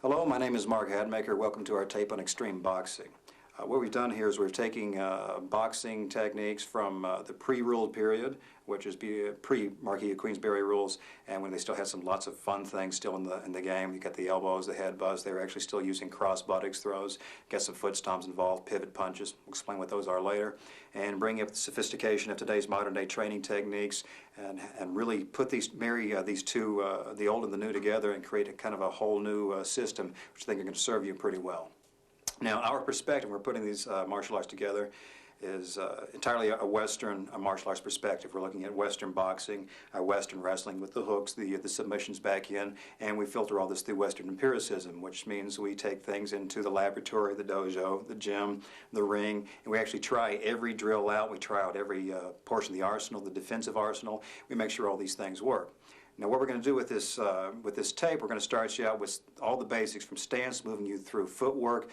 Hello, my name is Mark Hadmaker. Welcome to our tape on extreme boxing. What we've done here is we're taking boxing techniques from the pre-ruled period, which is pre-Marquis of Queensberry rules, and when they still had lots of fun things still in the game. You got the elbows, the headbutts. They were actually still using cross buttocks throws. Got some foot stomps involved, pivot punches. We'll explain what those are later, and bring up the sophistication of today's modern-day training techniques, and really marry these two, the old and the new, together, and create a kind of a whole new system, which I think are going to serve you pretty well. Now, our perspective, we're putting these martial arts together, is entirely a Western martial arts perspective. We're looking at Western boxing, Western wrestling with the hooks, the submissions back in, and we filter all this through Western empiricism, which means we take things into the laboratory, the dojo, the gym, the ring, and we actually try every drill out. We try out every portion of the arsenal, the defensive arsenal. We make sure all these things work. Now, what we're going to do with this tape, we're going to start you out with all the basics, from stance, moving you through footwork,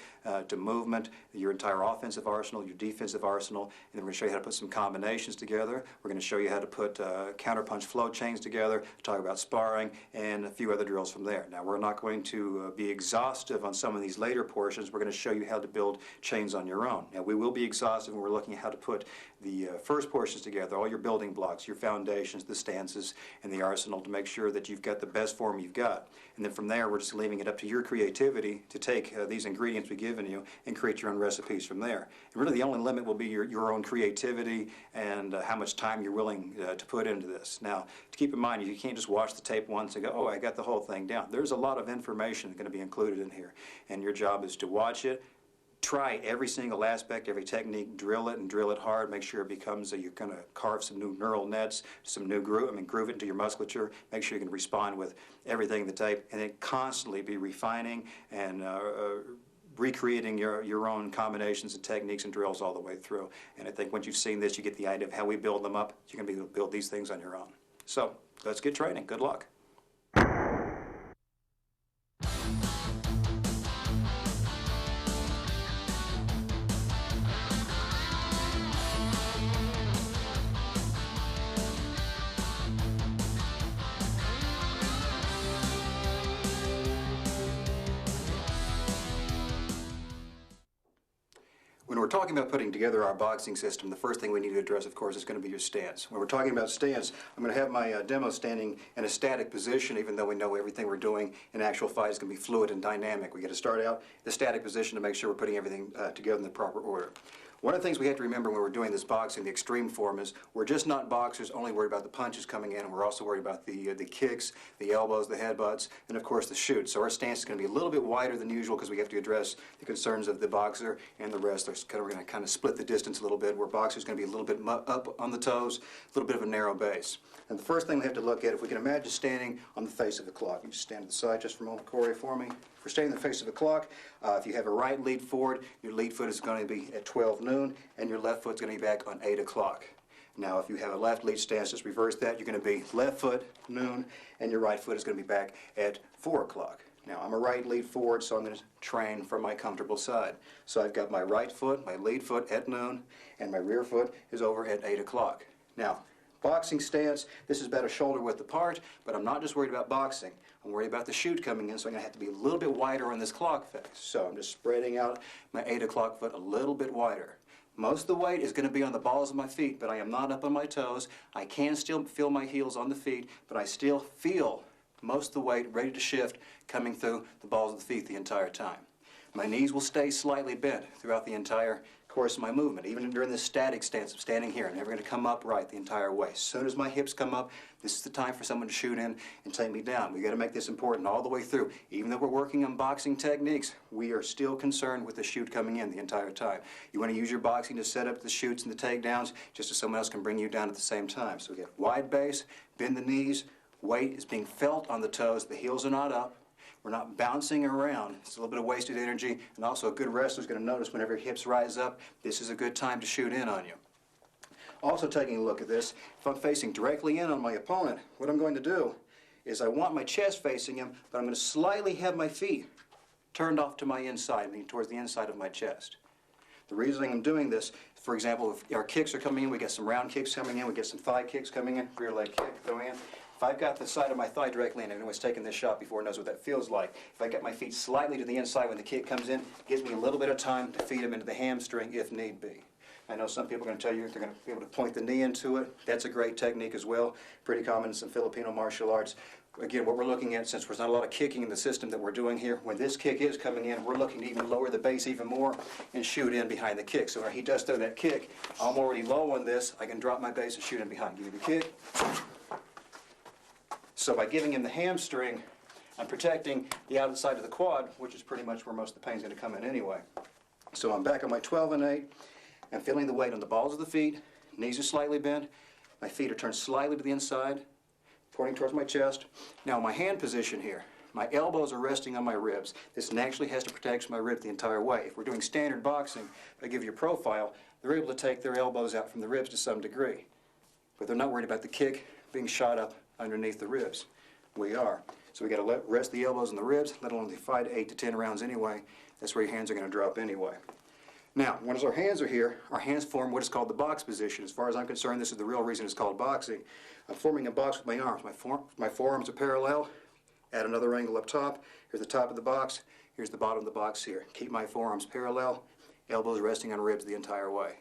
to movement, your entire offensive arsenal, your defensive arsenal, and then we're going to show you how to put some combinations together. We're going to show you how to put counterpunch flow chains together, talk about sparring, and a few other drills from there. Now, we're not going to be exhaustive on some of these later portions. We're going to show you how to build chains on your own. Now, we will be exhaustive when we're looking at how to put the first portions together, all your building blocks, your foundations, the stances, and the arsenal, to make sure that you've got the best form you've got. And then from there, we're just leaving it up to your creativity to take these ingredients we've given you and create your own recipes from there. And really, the only limit will be your own creativity and how much time you're willing to put into this. Now, to keep in mind, you can't just watch the tape once and go, oh, I got the whole thing down. There's a lot of information going to be included in here, and your job is to watch it, try every single aspect, every technique, drill it and drill it hard. Make sure it becomes you're going to carve some new neural nets, some new groove it into your musculature. Make sure you can respond with everything in the tape, and then constantly be refining and recreating your own combinations and techniques and drills all the way through. And I think once you've seen this, you get the idea of how we build them up. You're going to be able to build these things on your own. So let's get training. Good luck. When we're talking about putting together our boxing system, the first thing we need to address, of course, is going to be your stance. When we're talking about stance, I'm going to have my demo standing in a static position, even though we know everything we're doing in actual fight is going to be fluid and dynamic. We got to start out the static position to make sure we're putting everything together in the proper order. One of the things we have to remember when we're doing this boxing, the extreme form, is we're just not boxers only worried about the punches coming in, and we're also worried about the kicks, the elbows, the headbutts, and of course the shoots. So our stance is going to be a little bit wider than usual because we have to address the concerns of the boxer and the wrestler. So we're going to kind of split the distance a little bit, where boxer's going to be a little bit up on the toes, a little bit of a narrow base. And the first thing we have to look at, if we can imagine standing on the face of the clock. You just stand to the side just for a moment, Corey, for me. If we're standing on the face of the clock, if you have a right lead forward, your lead foot is going to be at 12 noon, and your left foot's going to be back on 8 o'clock. Now, if you have a left lead stance, just reverse that. You're going to be left foot, noon, and your right foot is going to be back at 4 o'clock. Now, I'm a right lead forward, so I'm going to train from my comfortable side. So I've got my right foot, my lead foot at noon, and my rear foot is over at 8 o'clock. Now, boxing stance, this is about a shoulder width apart, but I'm not just worried about boxing. I'm worried about the shoot coming in, so I'm going to have to be a little bit wider on this clock face. So I'm just spreading out my 8 o'clock foot a little bit wider. Most of the weight is going to be on the balls of my feet, but I am not up on my toes. I can still feel my heels on the feet, but I still feel most of the weight ready to shift coming through the balls of the feet the entire time. My knees will stay slightly bent throughout the entire course of my movement. Even during this static stance of standing here, I'm never going to come upright the entire way. As soon as my hips come up, this is the time for someone to shoot in and take me down. We've got to make this important all the way through. Even though we're working on boxing techniques, we are still concerned with the shoot coming in the entire time. You want to use your boxing to set up the shoots and the takedowns just so someone else can bring you down at the same time. So we get wide base, bend the knees, weight is being felt on the toes, the heels are not up. We're not bouncing around. It's a little bit of wasted energy, and also a good wrestler is going to notice whenever your hips rise up, this is a good time to shoot in on you. Also taking a look at this, if I'm facing directly in on my opponent, what I'm going to do is I want my chest facing him, but I'm going to slightly have my feet turned off to my inside, meaning towards the inside of my chest. The reason I'm doing this, for example, if our kicks are coming in, we get some round kicks coming in, we get some thigh kicks coming in, rear leg kick going in. If If I've got the side of my thigh directly in, anyone who's taken this shot before knows what that feels like. If I get my feet slightly to the inside when the kick comes in, it gives me a little bit of time to feed them into the hamstring if need be. I know some people are going to tell you they're going to be able to point the knee into it. That's a great technique as well. Pretty common in some Filipino martial arts. Again, what we're looking at, since there's not a lot of kicking in the system that we're doing here, when this kick is coming in, we're looking to even lower the base even more and shoot in behind the kick. So when he does throw that kick, I'm already low on this. I can drop my base and shoot in behind. Give me the kick. So by giving him the hamstring, I'm protecting the outside of the quad, which is pretty much where most of the pain's going to come in anyway. So I'm back on my 12 and 8. I'm feeling the weight on the balls of the feet. Knees are slightly bent. My feet are turned slightly to the inside, pointing towards my chest. Now my hand position here, my elbows are resting on my ribs. This naturally has to protect my ribs the entire way. If we're doing standard boxing, if I give you a profile, they're able to take their elbows out from the ribs to some degree. But they're not worried about the kick being shot up underneath the ribs. We are. So we got to rest the elbows on the ribs, let alone the 5 to 8 to 10 rounds anyway. That's where your hands are going to drop anyway. Now, once our hands are here, our hands form what is called the box position. As far as I'm concerned, this is the real reason it's called boxing. I'm forming a box with my arms. My forearms are parallel. Add another angle up top. Here's the top of the box. Here's the bottom of the box here. Keep my forearms parallel, elbows resting on ribs the entire way.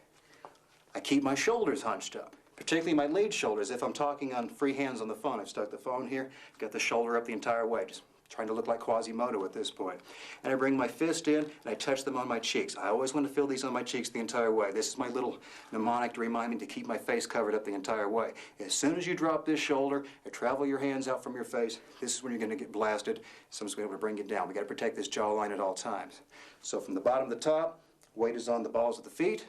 I keep my shoulders hunched up, particularly my lead shoulders. If I'm talking on free hands on the phone, I've stuck the phone here, got the shoulder up the entire way, just trying to look like Quasimodo at this point. And I bring my fist in and I touch them on my cheeks. I always want to feel these on my cheeks the entire way. This is my little mnemonic to remind me to keep my face covered up the entire way. As soon as you drop this shoulder and travel your hands out from your face, this is when you're going to get blasted. Someone's going to be able to bring you down. We've got to protect this jawline at all times. So from the bottom to the top, weight is on the balls of the feet.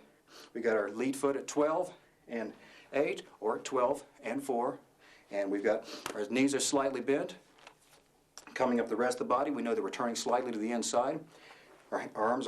We got our lead foot at 12 and 8, or 12 and 4. And we've got our knees are slightly bent. Coming up the rest of the body, we know that we're turning slightly to the inside. Our forearms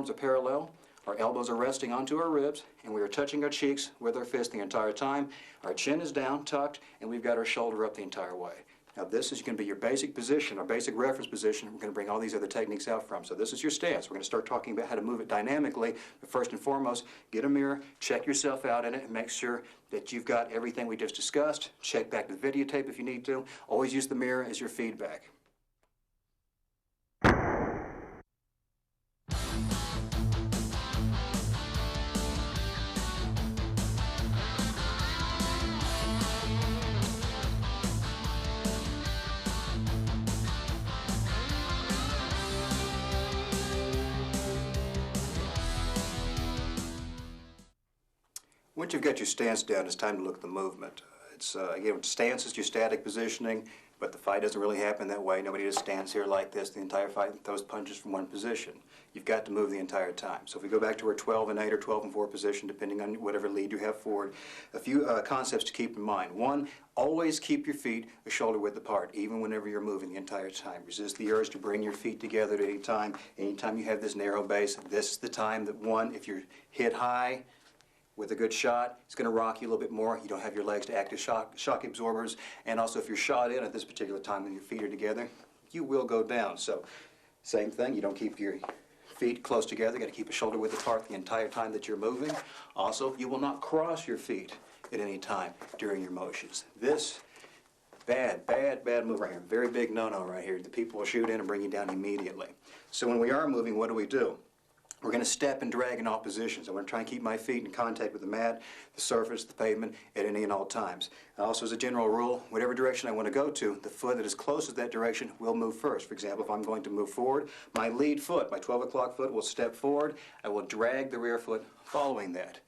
are parallel. Our elbows are resting onto our ribs, and we are touching our cheeks with our fist the entire time. Our chin is down, tucked, and we've got our shoulder up the entire way. Now this is going to be your basic position, our basic reference position. We're going to bring all these other techniques out from. So this is your stance. We're going to start talking about how to move it dynamically. But first and foremost, get a mirror, check yourself out in it, and make sure that you've got everything we just discussed. Check back the videotape if you need to. Always use the mirror as your feedback. Once you've got your stance down, it's time to look at the movement. Again, stance is your static positioning, but the fight doesn't really happen that way. Nobody just stands here like this the entire fight and throws punches from one position. You've got to move the entire time. So if we go back to our 12 and 8 or 12 and 4 position, depending on whatever lead you have forward, a few concepts to keep in mind. One, always keep your feet a shoulder width apart, even whenever you're moving the entire time. Resist the urge to bring your feet together at any time. Anytime you have this narrow base, this is the time that, one, if you're hit high, with a good shot, it's going to rock you a little bit more. You don't have your legs to act as shock absorbers. And also, if you're shot in at this particular time when your feet are together, you will go down. So, same thing. You don't keep your feet close together. You got to keep a shoulder width apart the entire time that you're moving. Also, you will not cross your feet at any time during your motions. This bad move right here. Very big no-no right here. The people will shoot in and bring you down immediately. So when we are moving, what do? We're going to step and drag in all positions. I'm going to try and keep my feet in contact with the mat, the surface, the pavement at any and all times. And also, as a general rule, whatever direction I want to go to, the foot that is closest to that direction will move first. For example, if I'm going to move forward, my lead foot, my 12 o'clock foot, will step forward. I will drag the rear foot following that.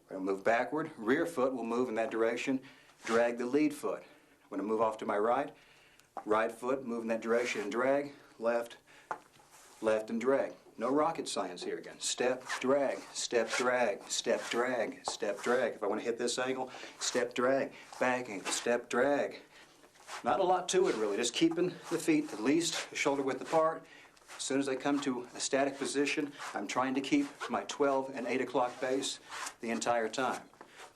When I move backward, rear foot will move in that direction, drag the lead foot. When I move off to my right foot, move in that direction and drag, left, and drag. No rocket science here again. Step, drag, step, drag, step, drag, step, drag. If I want to hit this angle, step, drag, back angle, step, drag. Not a lot to it really, just keeping the feet at least a shoulder width apart. As soon as I come to a static position, I'm trying to keep my 12 and 8 o'clock base the entire time.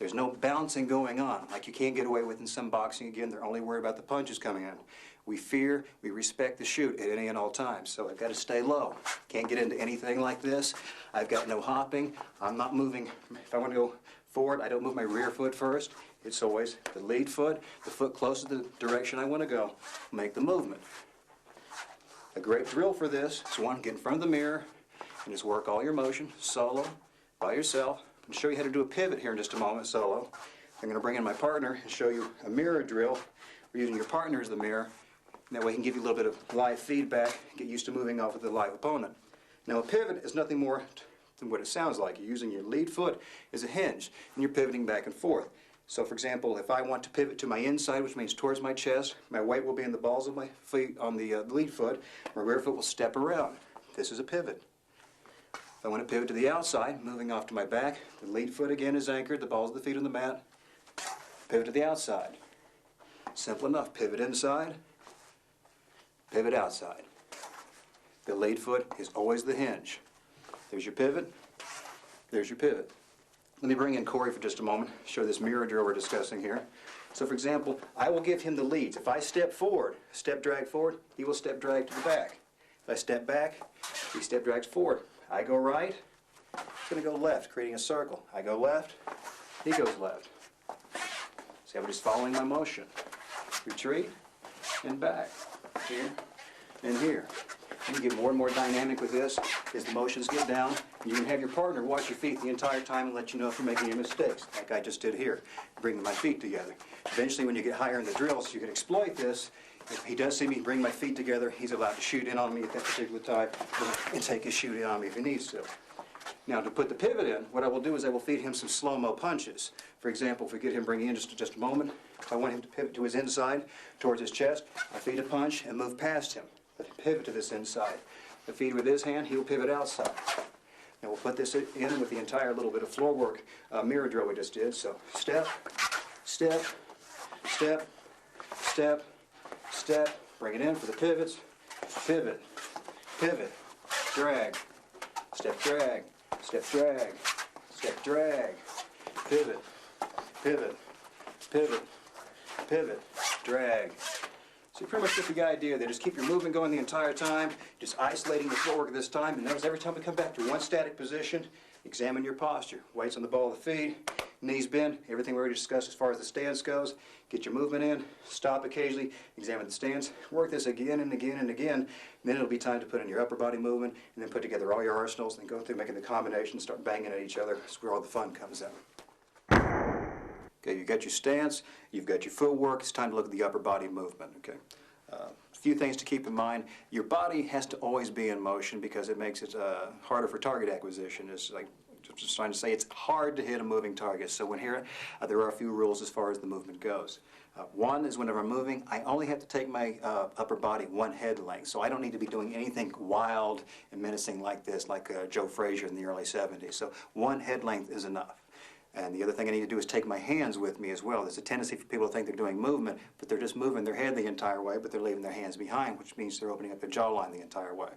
There's no bouncing going on, like you can't get away with in some boxing. Again, they're only worried about the punches coming in. We fear, we respect the shoot at any and all times, so I've got to stay low. Can't get into anything like this. I've got no hopping. I'm not moving. If I want to go forward, I don't move my rear foot first. it's always the lead foot, the foot closest to the direction I want to go, make the movement. A great drill for this is one, get in front of the mirror and just work all your motion, solo, by yourself. I'm going to show you how to do a pivot here in just a moment, solo. I'm going to bring in my partner and show you a mirror drill. We're using your partner as the mirror, and that way he can give you a little bit of live feedback, get used to moving off with the live opponent. Now a pivot is nothing more than what it sounds like. You're using your lead foot as a hinge, and you're pivoting back and forth. So for example, if I want to pivot to my inside, which means towards my chest, my weight will be in the balls of my feet on the lead foot, my rear foot will step around. This is a pivot. If I want to pivot to the outside, moving off to my back, the lead foot again is anchored, the balls of the feet on the mat, pivot to the outside. Simple enough. Pivot inside, pivot outside. The lead foot is always the hinge. There's your pivot, there's your pivot. Let me bring in Corey for just a moment, show this mirror drill we're discussing here. So for example, I will give him the leads. If I step forward, step drag forward, he will step drag to the back. If I step back, he step drags forward. I go right, he's going to go left, creating a circle. I go left, he goes left. See, I'm just following my motion. Retreat and back, here and here. You get more and more dynamic with this as the motions get down. You can have your partner watch your feet the entire time and let you know if you're making any mistakes, like I just did here, bringing my feet together. Eventually, when you get higher in the drills, you can exploit this. If he does see me bring my feet together, he's allowed to shoot in on me at that particular time and take his shoot in on me if he needs to. Now, to put the pivot in, what I will do is I will feed him some slow-mo punches. For example, if we get him bringing in just a moment, if I want him to pivot to his inside, towards his chest, I feed a punch and move past him. Let him pivot to this inside. The feed with his hand, he'll pivot outside. Now we'll put this in with the entire little bit of floor work mirror drill we just did. So step, step, step, step, step. Bring it in for the pivots. Pivot, pivot, drag, step, drag, step, drag, step, drag, pivot, pivot, pivot, pivot, drag. So you pretty much get the idea there. Just keep your movement going the entire time, just isolating the footwork at this time, and notice every time we come back to one static position, examine your posture. Weights on the ball of the feet, knees bent, everything we already discussed as far as the stance goes. Get your movement in, stop occasionally, examine the stance, work this again and again and again, and then it'll be time to put in your upper body movement, and then put together all your arsenals, and go through making the combinations, start banging at each other. That's where all the fun comes in. Okay, you've got your stance, you've got your footwork, it's time to look at the upper body movement, okay? A few things to keep in mind. Your body has to always be in motion because it makes it harder for target acquisition. It's like, just trying to say, it's hard to hit a moving target. So when here, there are a few rules as far as the movement goes. One is whenever I'm moving, I only have to take my upper body one head length. So I don't need to be doing anything wild and menacing like this, like Joe Frazier in the early 70s. So one head length is enough. And the other thing I need to do is take my hands with me as well. There's a tendency for people to think they're doing movement, but they're just moving their head the entire way, but they're leaving their hands behind, which means they're opening up their jawline the entire way.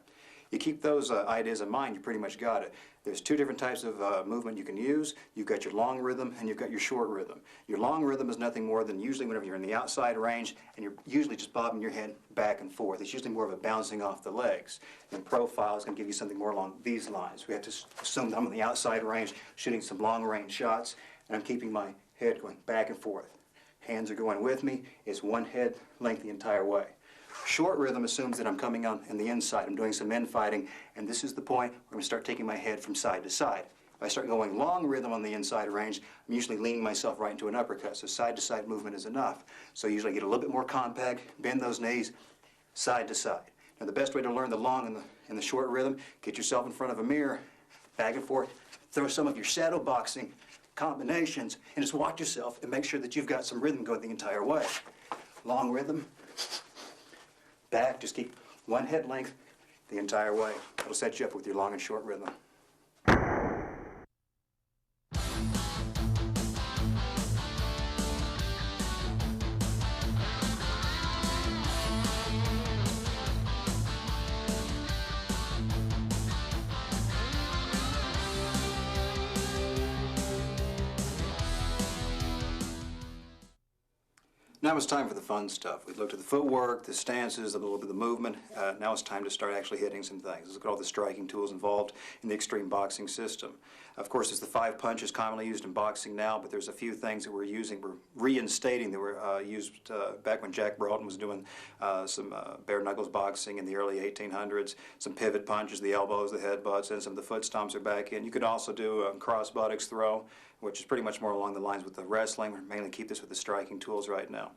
You keep those ideas in mind, you pretty much got it. There's two different types of movement you can use. You've got your long rhythm and you've got your short rhythm. Your long rhythm is nothing more than usually whenever you're in the outside range and you're usually just bobbing your head back and forth. It's usually more of a bouncing off the legs. And profile is going to give you something more along these lines. We have to assume that I'm in the outside range, shooting some long range shots, and I'm keeping my head going back and forth. Hands are going with me. It's one head length the entire way. Short rhythm assumes that I'm coming on in the inside. I'm doing some infighting, and this is the point where I'm going to start taking my head from side to side. If I start going long rhythm on the inside range, I'm usually leaning myself right into an uppercut, so side to side movement is enough. So usually I get a little bit more compact, bend those knees, side to side. Now the best way to learn the long and the short rhythm, get yourself in front of a mirror, back and forth, throw some of your shadow boxing combinations, and just watch yourself and make sure that you've got some rhythm going the entire way. Long rhythm, back, just keep one head length the entire way. It'll set you up with your long and short rhythm. now it's time for the fun stuff. We've looked at the footwork, the stances, a little bit of the movement. Now it's time to start actually hitting some things. Let's look at all the striking tools involved in the Extreme Boxing system. Of course, there's the 5 punches commonly used in boxing now, but there's a few things that we're reinstating that were used back when Jack Broughton was doing some bare knuckles boxing in the early 1800s. Some pivot punches, the elbows, the headbutts, and some of the foot stomps are back in. You could also do a cross buttocks throw, which is pretty much more along the lines with the wrestling. We're mainly keep this with the striking tools right now.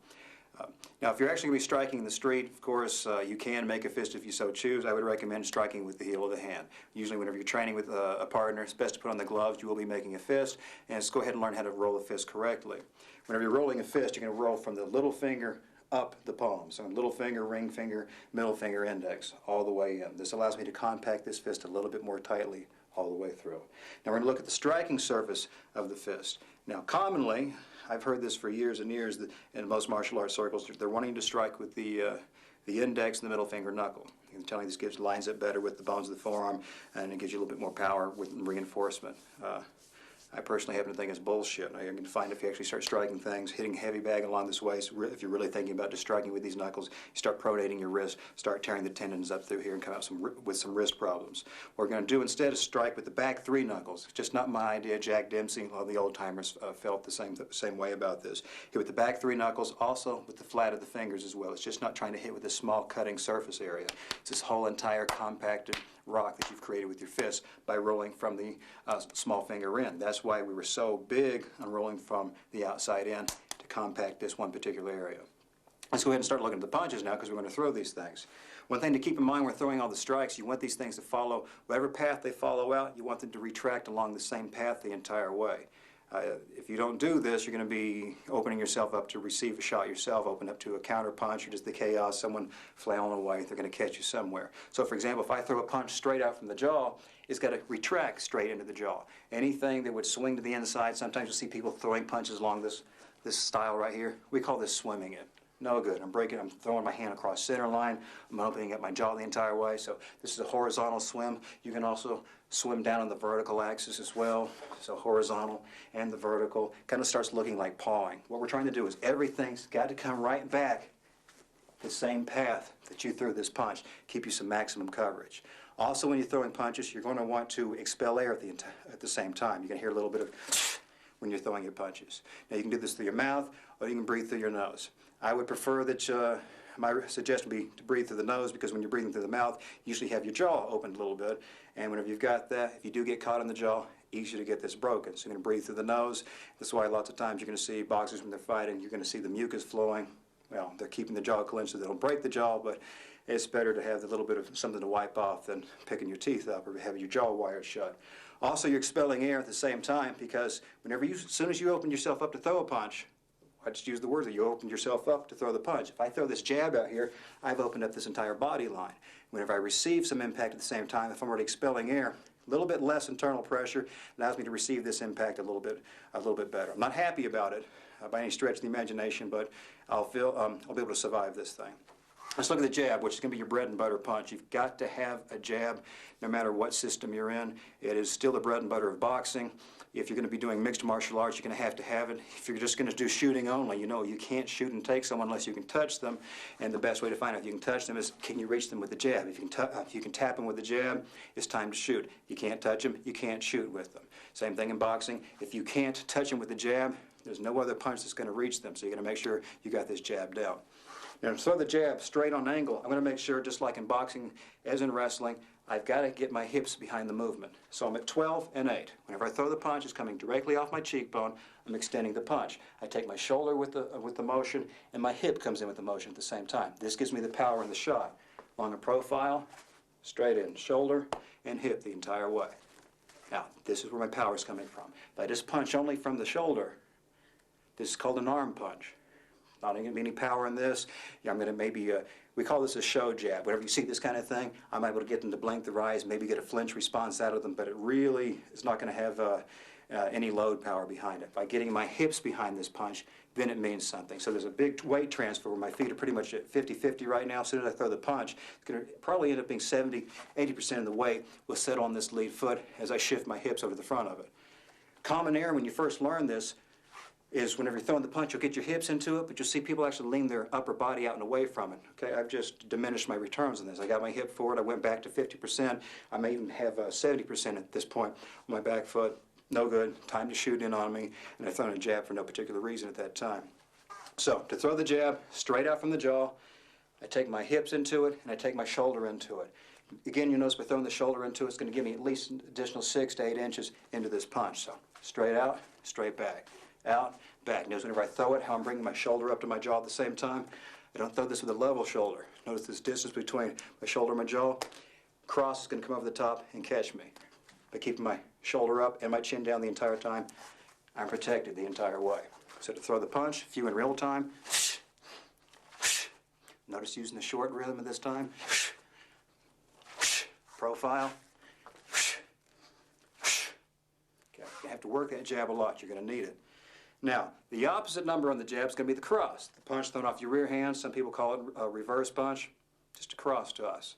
Now, if you're actually going to be striking in the street, of course, you can make a fist if you so choose. I would recommend striking with the heel of the hand. Usually whenever you're training with a partner, it's best to put on the gloves. You will be making a fist, and just go ahead and learn how to roll a fist correctly. Whenever you're rolling a fist, you're going to roll from the little finger up the palm. So little finger, ring finger, middle finger, index, all the way in. This allows me to compact this fist a little bit more tightly all the way through. Now we're going to look at the striking surface of the fist. Now commonly, I've heard this for years and years that in most martial arts circles, they're wanting to strike with the index and the middle finger knuckle. I'm telling you, this lines up better with the bones of the forearm, and it gives you a little bit more power with reinforcement. I personally happen to think it's bullshit. You're going to find if you actually start striking things, hitting heavy bag along this way, so if you're really thinking about just striking with these knuckles, you start pronating your wrist, start tearing the tendons up through here and come out with some wrist problems. What we're going to do instead is strike with the back 3 knuckles. It's just not my idea. Jack Dempsey, all the old timers felt the same way about this. Hit with the back 3 knuckles, also with the flat of the fingers as well. It's just not trying to hit with this small cutting surface area. It's this whole entire compacted rock that you've created with your fist by rolling from the small finger in. That's why we were so big on rolling from the outside in to compact this one particular area. Let's go ahead and start looking at the punches now because we're going to throw these things. One thing to keep in mind when throwing all the strikes, you want these things to follow whatever path they follow out, you want them to retract along the same path the entire way. If you don't do this, you're going to be opening yourself up to receive a shot yourself, open up to a counter punch or just the chaos, someone flailing away, they're going to catch you somewhere. So for example, if I throw a punch straight out from the jaw, it's got to retract straight into the jaw. Anything that would swing to the inside, sometimes you'll see people throwing punches along this style right here. We call this swimming it. No good. I'm throwing my hand across center line. I'm opening up my jaw the entire way. So this is a horizontal swim. You can also swim down on the vertical axis as well. So horizontal and the vertical. Kind of starts looking like pawing. What we're trying to do is everything's got to come right back the same path that you threw this punch. Keep you some maximum coverage. Also, when you're throwing punches, you're going to want to expel air at the same time. You're going to hear a little bit of when you're throwing your punches. Now you can do this through your mouth or you can breathe through your nose. I would prefer that my suggestion would be to breathe through the nose because when you're breathing through the mouth, you usually have your jaw opened a little bit. And whenever you've got that, if you do get caught in the jaw, easier to get this broken. So you're going to breathe through the nose. That's why lots of times you're going to see boxers when they're fighting, you're going to see the mucus flowing. Well, they're keeping the jaw clenched so they don't break the jaw, but it's better to have a little bit of something to wipe off than picking your teeth up or having your jaw wired shut. Also, you're expelling air at the same time because as soon as you open yourself up to throw a punch, I just use the word that you opened yourself up to throw the punch. If I throw this jab out here, I've opened up this entire body line. Whenever I receive some impact at the same time, if I'm already expelling air, a little bit less internal pressure allows me to receive this impact a little bit better. I'm not happy about it by any stretch of the imagination, but I'll be able to survive this thing. Let's look at the jab, which is going to be your bread and butter punch. You've got to have a jab no matter what system you're in. It is still the bread and butter of boxing. If you're going to be doing mixed martial arts, you're going to have it. If you're just going to do shooting only, you know you can't shoot and take someone unless you can touch them. And the best way to find out if you can touch them is can you reach them with the jab. If you can tap them with the jab, it's time to shoot. You can't touch them, you can't shoot with them. Same thing in boxing. If you can't touch them with the jab, there's no other punch that's going to reach them. So you're going to make sure you got this jab down. Now, to throw the jab straight on angle, I'm going to make sure, just like in boxing, as in wrestling, I've got to get my hips behind the movement. So I'm at 12 and 8. Whenever I throw the punch, it's coming directly off my cheekbone. I'm extending the punch. I take my shoulder with the motion, and my hip comes in with the motion at the same time. This gives me the power in the shot. Longer profile, straight in, shoulder and hip the entire way. Now, this is where my power is coming from. If I just punch only from the shoulder, this is called an arm punch. Not going to be any power in this. Yeah, I'm going to maybe, we call this a show jab. Whenever you see this kind of thing, I'm able to get them to blink their eyes, maybe get a flinch response out of them, but it really is not going to have any load power behind it. By getting my hips behind this punch, then it means something. So there's a big weight transfer where my feet are pretty much at 50-50 right now. As soon as I throw the punch, it's going to probably end up being 70-80% of the weight will sit on this lead foot as I shift my hips over the front of it. Common error when you first learn this is whenever you're throwing the punch, you'll get your hips into it, but you'll see people actually lean their upper body out and away from it. Okay, I've just diminished my returns on this. I got my hip forward, I went back to 50%. I may even have 70% at this point on my back foot. No good, time to shoot in on me, and I've thrown a jab for no particular reason at that time. So, to throw the jab, straight out from the jaw, I take my hips into it, and I take my shoulder into it. Again, you notice by throwing the shoulder into it, it's going to give me at least an additional 6 to 8 inches into this punch. So, straight out, straight back. Out, back. Notice whenever I throw it, how I'm bringing my shoulder up to my jaw at the same time. I don't throw this with a level shoulder. Notice this distance between my shoulder and my jaw. Cross is going to come over the top and catch me. By keeping my shoulder up and my chin down the entire time, I'm protected the entire way. So to throw the punch, a few in real time. Notice using the short rhythm at this time. Profile. Okay, you have to work that jab a lot. You're going to need it. Now, the opposite number on the jab is going to be the cross. The punch thrown off your rear hand. Some people call it a reverse punch. Just a cross to us.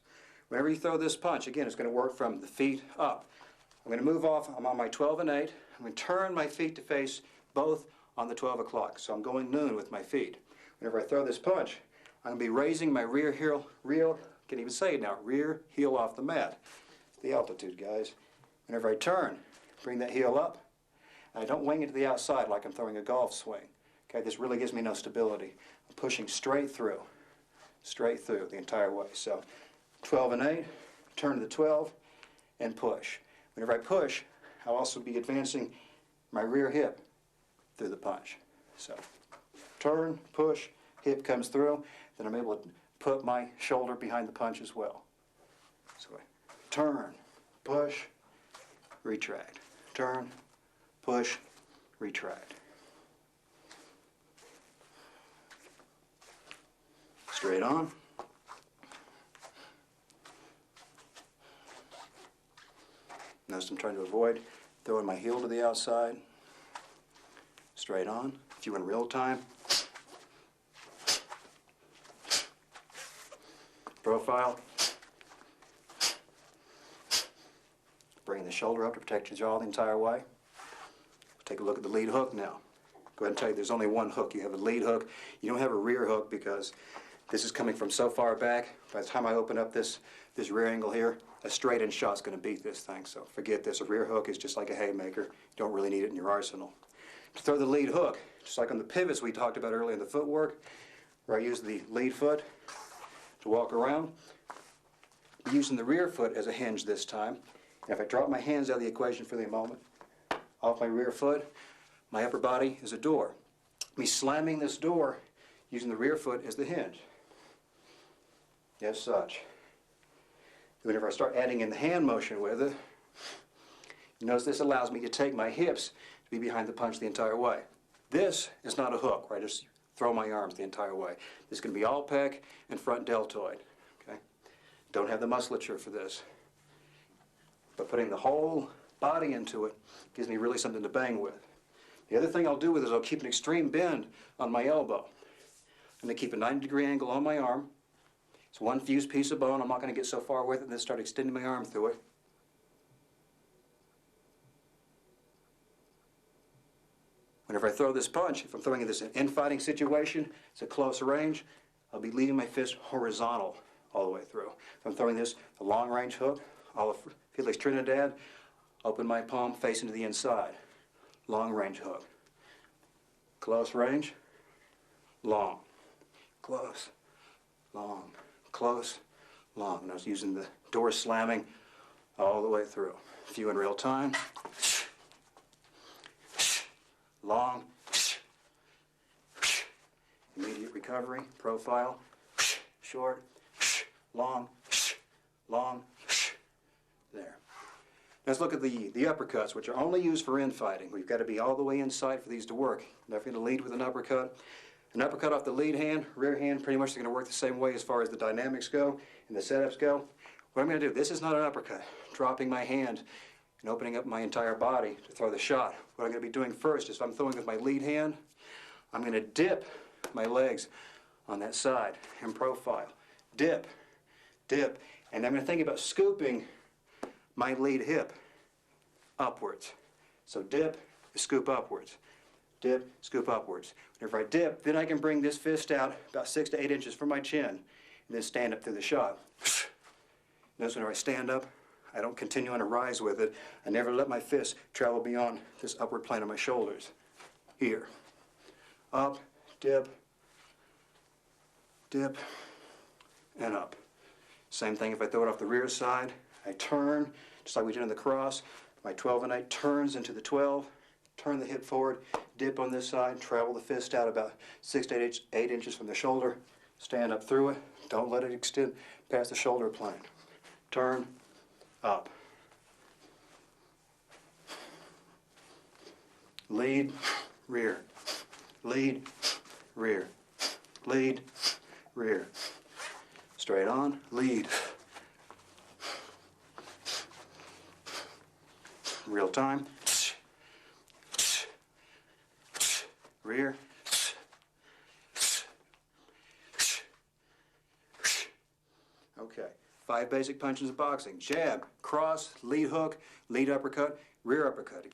Whenever you throw this punch, again, it's going to work from the feet up. I'm going to move off. I'm on my 12 and 8. I'm going to turn my feet to face both on the 12 o'clock. So I'm going noon with my feet. Whenever I throw this punch, I'm going to be raising my rear heel, can't even say it now, rear heel off the mat. The altitude, guys. Whenever I turn, bring that heel up, and I don't wing it to the outside like I'm throwing a golf swing. Okay, this really gives me no stability. I'm pushing straight through the entire way. So 12 and 8, turn to the 12, and push. Whenever I push, I'll also be advancing my rear hip through the punch. So turn, push, hip comes through, then I'm able to put my shoulder behind the punch as well. So I turn, push, retract. Turn, push, retract. Straight on. Notice I'm trying to avoid throwing my heel to the outside. Straight on. A few in real time. Profile. Bringing the shoulder up to protect your jaw the entire way. Take a look at the lead hook now. Go ahead and tell you there's only one hook. You have a lead hook. You don't have a rear hook because this is coming from so far back. By the time I open up this rear angle here, a straight-in shot's going to beat this thing. So forget this. A rear hook is just like a haymaker. You don't really need it in your arsenal. To throw the lead hook, just like on the pivots we talked about earlier in the footwork, where I use the lead foot to walk around, I'm using the rear foot as a hinge this time. And if I drop my hands out of the equation for the moment, off my rear foot, my upper body is a door. Me slamming this door using the rear foot as the hinge. As such. Whenever I start adding in the hand motion with it, you notice this allows me to take my hips to be behind the punch the entire way. This is not a hook where I just throw my arms the entire way. This is going to be all pec and front deltoid. Okay? Don't have the musculature for this. But putting the whole body into it gives me really something to bang with. The other thing I'll do with it is I'll keep an extreme bend on my elbow. I'm going to keep a 90-degree angle on my arm. It's one fused piece of bone. I'm not going to get so far with it and then start extending my arm through it. Whenever I throw this punch, if I'm throwing this in an infighting situation, it's a close range, I'll be leaving my fist horizontal all the way through. If I'm throwing this a long-range hook, I'll Felix Trinidad, open my palm facing to the inside. Long-range hook. Close range, long. Close, long, close, long. And I was using the door slamming all the way through. A few in real time. Long, immediate recovery, profile, short, long, long, there. Let's look at the uppercuts, which are only used for infighting. We've got to be all the way inside for these to work. Now, if you're going to lead with an uppercut off the lead hand, rear hand, pretty much going to work the same way as far as the dynamics go and the setups go. What I'm going to do, this is not an uppercut. Dropping my hand and opening up my entire body to throw the shot. What I'm going to be doing first is if I'm throwing with my lead hand, I'm going to dip my legs on that side and profile. Dip, dip, and I'm going to think about scooping my lead hip upwards. So dip, scoop upwards. dip, scoop upwards. Whenever I dip, then I can bring this fist out about 6 to 8 inches from my chin, and then stand up through the shot. Notice whenever I stand up, I don't continue on a rise with it. I never let my fist travel beyond this upward plane of my shoulders. Here. Up, dip, dip, and up. Same thing if I throw it off the rear side. I turn, just like we did in the cross. My 12 and 8 turns into the 12. Turn the hip forward, dip on this side, travel the fist out about 6 to 8 inches from the shoulder. Stand up through it. Don't let it extend past the shoulder plane. Turn, up. Lead, rear. Lead, rear. Lead, rear. Straight on, lead. Real time. Rear. Okay. 5 basic punches of boxing. Jab, cross, lead hook, lead uppercut, rear uppercut.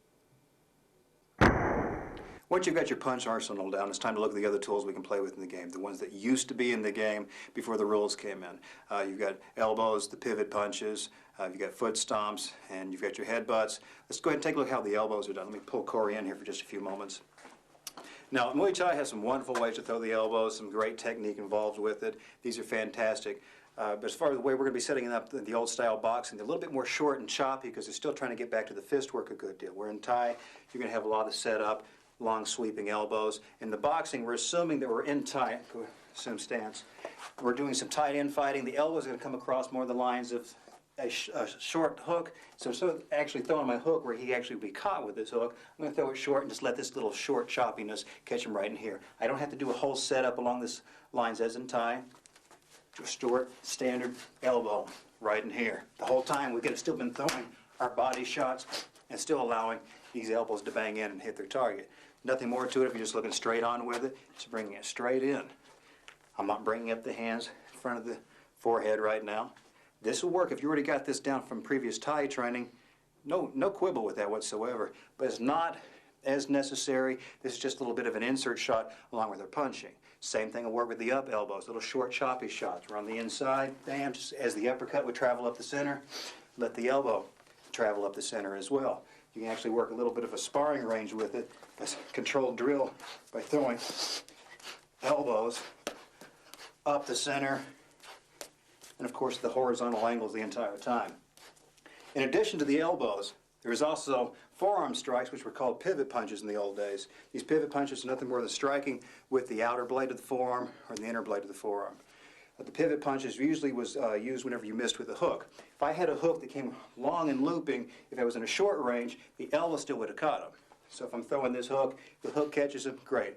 Once you've got your punch arsenal down, it's time to look at the other tools we can play with in the game, the ones that used to be in the game before the rules came in. You've got elbows, the pivot punches, you've got foot stomps, and you've got your headbutts. Let's go ahead and take a look at how the elbows are done. Let me pull Corey in here for just a few moments. Now, Muay Thai has some wonderful ways to throw the elbows, some great technique involved with it. These are fantastic. But as far as the way we're going to be setting it up the old style boxing, they're a little bit more short and choppy because they're still trying to get back to the fist work a good deal. Where in Thai, you're going to have a lot of setup, long sweeping elbows. In the boxing, we're assuming that we're in Thai, assume stance. We're doing some tight end fighting. The elbows are going to come across more the lines of a short hook. So instead of actually throwing my hook where he actually would be caught with this hook, I'm going to throw it short and just let this little short choppiness catch him right in here. I don't have to do a whole setup along this lines as in Thai. Just short, standard elbow right in here. The whole time we could have still been throwing our body shots and still allowing these elbows to bang in and hit their target. Nothing more to it if you're just looking straight on with it. Just bringing it straight in. I'm not bringing up the hands in front of the forehead right now. This will work if you already got this down from previous Thai training. No quibble with that whatsoever. But it's not as necessary. This is just a little bit of an insert shot along with our punching. Same thing will work with the up elbows, little short choppy shots. We're on the inside, bam, just as the uppercut would travel up the center, let the elbow travel up the center as well. You can actually work a little bit of a sparring range with it, a controlled drill by throwing elbows up the center, and of course the horizontal angles the entire time. In addition to the elbows, there is also forearm strikes, which were called pivot punches in the old days. These pivot punches are nothing more than striking with the outer blade of the forearm or the inner blade of the forearm. The pivot punches usually was used whenever you missed with a hook. If I had a hook that came long and looping, if I was in a short range, the elbow still would have caught him. So if I'm throwing this hook, the hook catches him, great.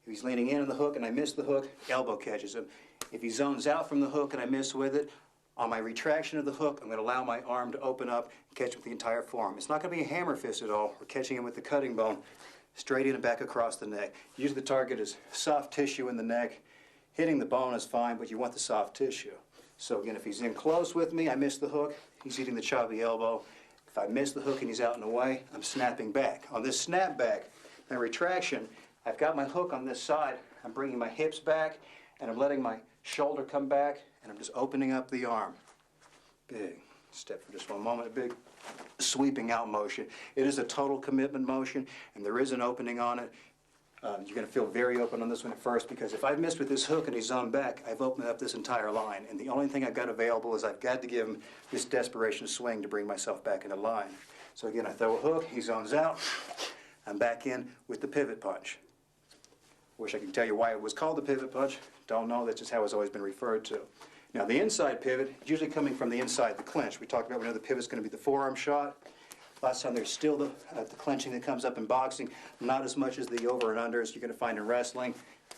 If he's leaning in on the hook and I miss the hook, elbow catches him. If he zones out from the hook and I miss with it, on my retraction of the hook, I'm going to allow my arm to open up and catch him with the entire forearm. It's not going to be a hammer fist at all. We're catching him with the cutting bone straight in and back across the neck. Usually the target is soft tissue in the neck. Hitting the bone is fine, but you want the soft tissue. So again, if he's in close with me, I miss the hook, he's hitting the choppy elbow. If I miss the hook and he's out and away, I'm snapping back. On this snap back, my retraction, I've got my hook on this side. I'm bringing my hips back, and I'm letting my shoulder come back, and I'm just opening up the arm. Big step for just one moment, a big sweeping out motion. It is a total commitment motion, and there is an opening on it. You're going to feel very open on this one at first, because if I've missed with this hook and he's zoned back, I've opened up this entire line, and the only thing I've got available is I've got to give him this desperation swing to bring myself back into line. So again, I throw a hook, he zones out, I'm back in with the pivot punch. Wish I could tell you why it was called the pivot punch. Don't know, that's just how it's always been referred to. Now the inside pivot, usually coming from the inside the clinch. We talked about we know the pivot's going to be the forearm shot. Lots of time there's still the clenching that comes up in boxing, not as much as the over and unders you're going to find in wrestling.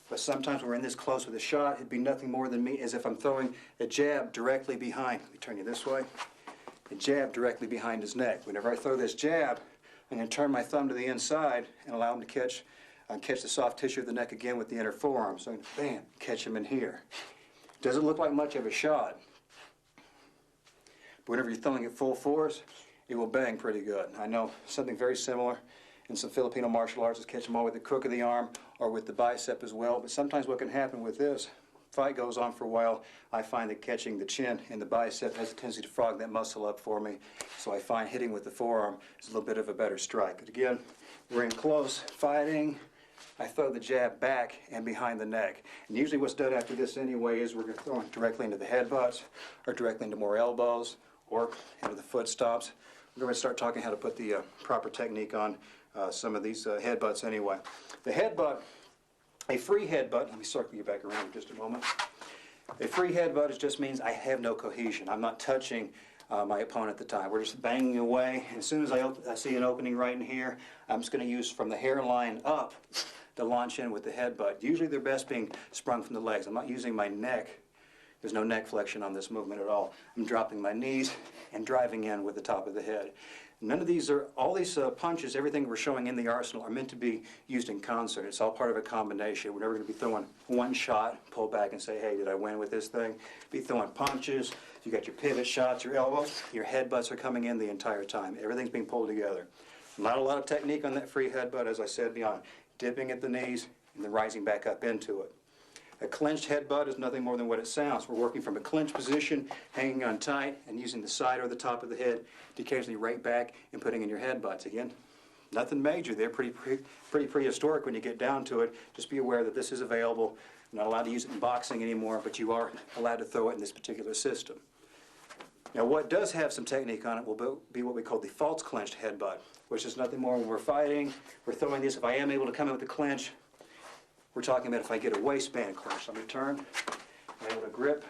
But sometimes when we're in this close with a shot, it'd be nothing more than me as if I'm throwing a jab directly behind. Let me turn you this way. A jab directly behind his neck. Whenever I throw this jab, I'm going to turn my thumb to the inside and allow him to catch the soft tissue of the neck again with the inner forearm. So, bam, catch him in here. Doesn't look like much of a shot. But whenever you're throwing it full force, it will bang pretty good. I know something very similar in some Filipino martial arts is catch them all with the crook of the arm or with the bicep as well. But sometimes what can happen with this, fight goes on for a while, I find that catching the chin and the bicep has a tendency to frog that muscle up for me. So I find hitting with the forearm is a little bit of a better strike. But again, we're in close fighting. I throw the jab back and behind the neck. And usually what's done after this anyway is we're going to throw it directly into the headbutts or directly into more elbows or into the foot stomps. We're going to start talking how to put the proper technique on some of these headbutts anyway. The headbutt, a free headbutt, let me circle you back around for just a moment. A free headbutt just means I have no cohesion. I'm not touching my opponent at the time. We're just banging away. And as soon as I see an opening right in here, I'm just going to use from the hairline up to launch in with the headbutt. Usually they're best being sprung from the legs. I'm not using my neck. There's no neck flexion on this movement at all. I'm dropping my knees and driving in with the top of the head. None of these are, all these punches, everything we're showing in the arsenal are meant to be used in concert. It's all part of a combination. We're never going to be throwing one shot, pull back and say, hey, did I win with this thing? Be throwing punches. You got your pivot shots, your elbows, your headbutts are coming in the entire time. Everything's being pulled together. Not a lot of technique on that free headbutt, as I said, beyond dipping at the knees and then rising back up into it. A clenched headbutt is nothing more than what it sounds. We're working from a clenched position, hanging on tight, and using the side or the top of the head to occasionally right back and putting in your headbutts. Again, nothing major. They're pretty prehistoric when you get down to it. Just be aware that this is available. You're not allowed to use it in boxing anymore, but you are allowed to throw it in this particular system. Now, what does have some technique on it will be what we call the false clenched headbutt, which is nothing more when we're fighting, we're throwing this. If I am able to come in with the clinch, we're talking about if I get a waistband clinch. I'm going to turn, I'm able to grip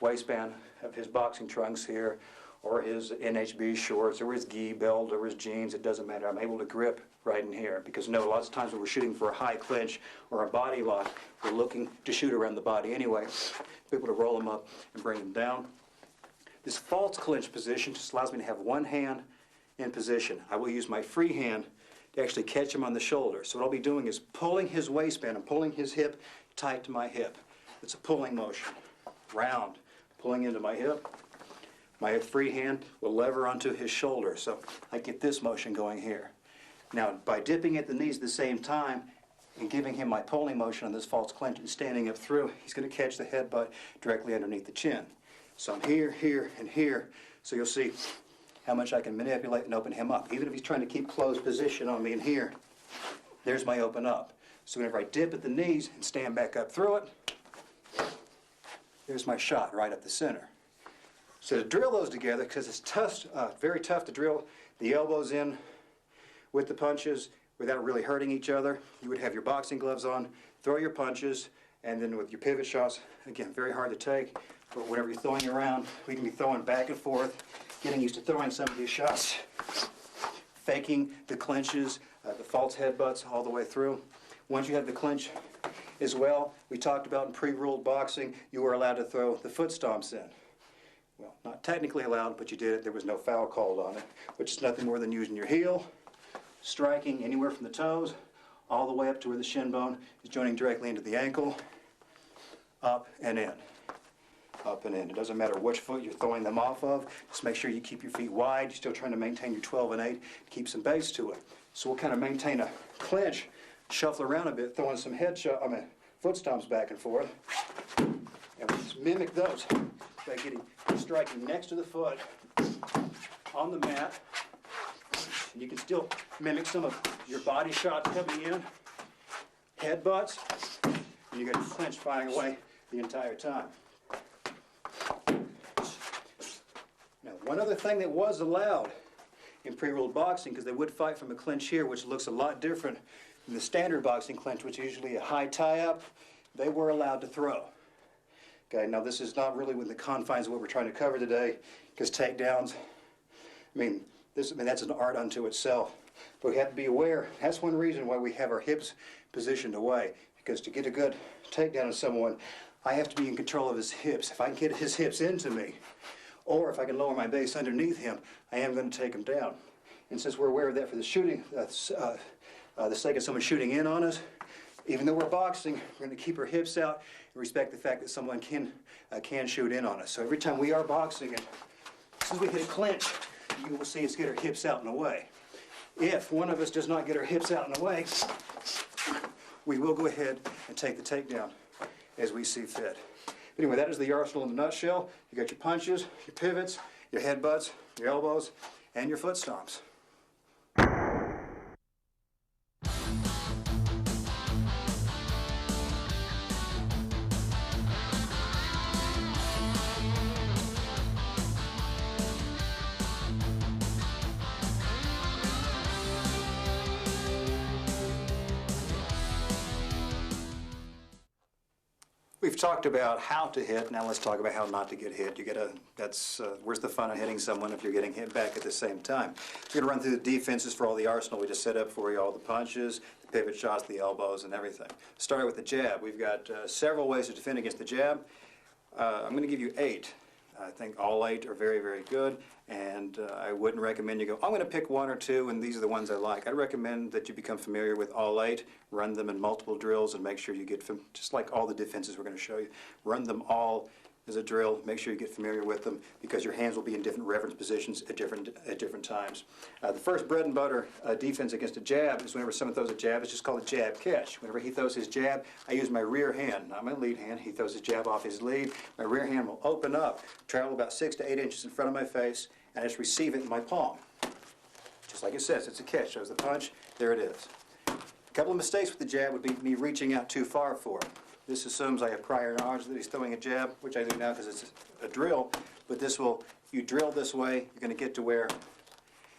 waistband of his boxing trunks here, or his NHB shorts, or his gi belt, or his jeans, it doesn't matter. I'm able to grip right in here. Because no, lots of times when we're shooting for a high clinch or a body lock, we're looking to shoot around the body anyway. Be able to roll them up and bring them down. This false clinch position just allows me to have one hand in position. I will use my free hand to actually catch him on the shoulder. So what I'll be doing is pulling his waistband and pulling his hip tight to my hip. It's a pulling motion. Round, pulling into my hip. My free hand will lever onto his shoulder. So I get this motion going here. Now, by dipping at the knees at the same time and giving him my pulling motion on this false clinch and standing up through, he's going to catch the headbutt directly underneath the chin. So I'm here, here, and here. So you'll see how much I can manipulate and open him up. Even if he's trying to keep closed position on me in here, there's my open up. So whenever I dip at the knees and stand back up through it, there's my shot right up the center. So to drill those together, because it's tough, very tough to drill the elbows in with the punches without really hurting each other, you would have your boxing gloves on, throw your punches, and then with your pivot shots, again, very hard to take, but whenever you're throwing around, we can be throwing back and forth, getting used to throwing some of these shots, faking the clinches, the false headbutts all the way through. Once you have the clinch as well, we talked about in pre-ruled boxing, you were allowed to throw the foot stomps in. Well, not technically allowed, but you did it. There was no foul called on it, which is nothing more than using your heel, striking anywhere from the toes, all the way up to where the shin bone is joining directly into the ankle, up and in. Up and in. It doesn't matter which foot you're throwing them off of. Just make sure you keep your feet wide. You're still trying to maintain your 12 and 8 to keep some base to it. So we'll kind of maintain a clinch, shuffle around a bit, throwing some foot stomps back and forth. And we just mimic those by striking next to the foot on the mat. And you can still mimic some of your body shots coming in, headbutts, and you got your clinch firing away the entire time. Now, one other thing that was allowed in pre-ruled boxing, because they would fight from a clinch here, which looks a lot different than the standard boxing clinch, which is usually a high tie-up, they were allowed to throw. Okay, now this is not really within the confines of what we're trying to cover today, because takedowns, that's an art unto itself. But we have to be aware, that's one reason why we have our hips positioned away, because to get a good takedown of someone, I have to be in control of his hips. If I can get his hips into me, or if I can lower my base underneath him, I am going to take him down. And since we're aware of that for the shooting, the sake of someone shooting in on us, even though we're boxing, we're going to keep our hips out and respect the fact that someone can shoot in on us. So every time we are boxing, and as soon as we hit a clinch, you will see us get our hips out and away. If one of us does not get our hips out in the way, we will go ahead and take the takedown as we see fit. But anyway, that is the arsenal in a nutshell. You got your punches, your pivots, your headbutts, your elbows, and your foot stomps. We've talked about how to hit, now let's talk about how not to get hit. Where's the fun of hitting someone if you're getting hit back at the same time? We're going to run through the defenses for all the arsenal we just set up for you, all the punches, the pivot shots, the elbows, and everything. Starting with the jab, we've got several ways to defend against the jab. I'm going to give you 8. I think all 8 are very, very good, and I wouldn't recommend you go, I'm going to pick 1 or 2, and these are the ones I like. I'd recommend that you become familiar with all 8, run them in multiple drills, and make sure you get, just like all the defenses we're going to show you, run them all as a drill. Make sure you get familiar with them, because your hands will be in different reference positions at different times. The first bread and butter defense against a jab is whenever someone throws a jab, it's just called a jab catch. Whenever he throws his jab, I use my rear hand, not my lead hand. He throws his jab off his lead. My rear hand will open up, travel about 6 to 8 inches in front of my face, and I just receive it in my palm. Just like it says, it's a catch. Shows the punch, there it is. A couple of mistakes with the jab would be me reaching out too far for it. This assumes I have prior knowledge that he's throwing a jab, which I do now because it's a drill, but this will, if you drill this way, you're going to get to where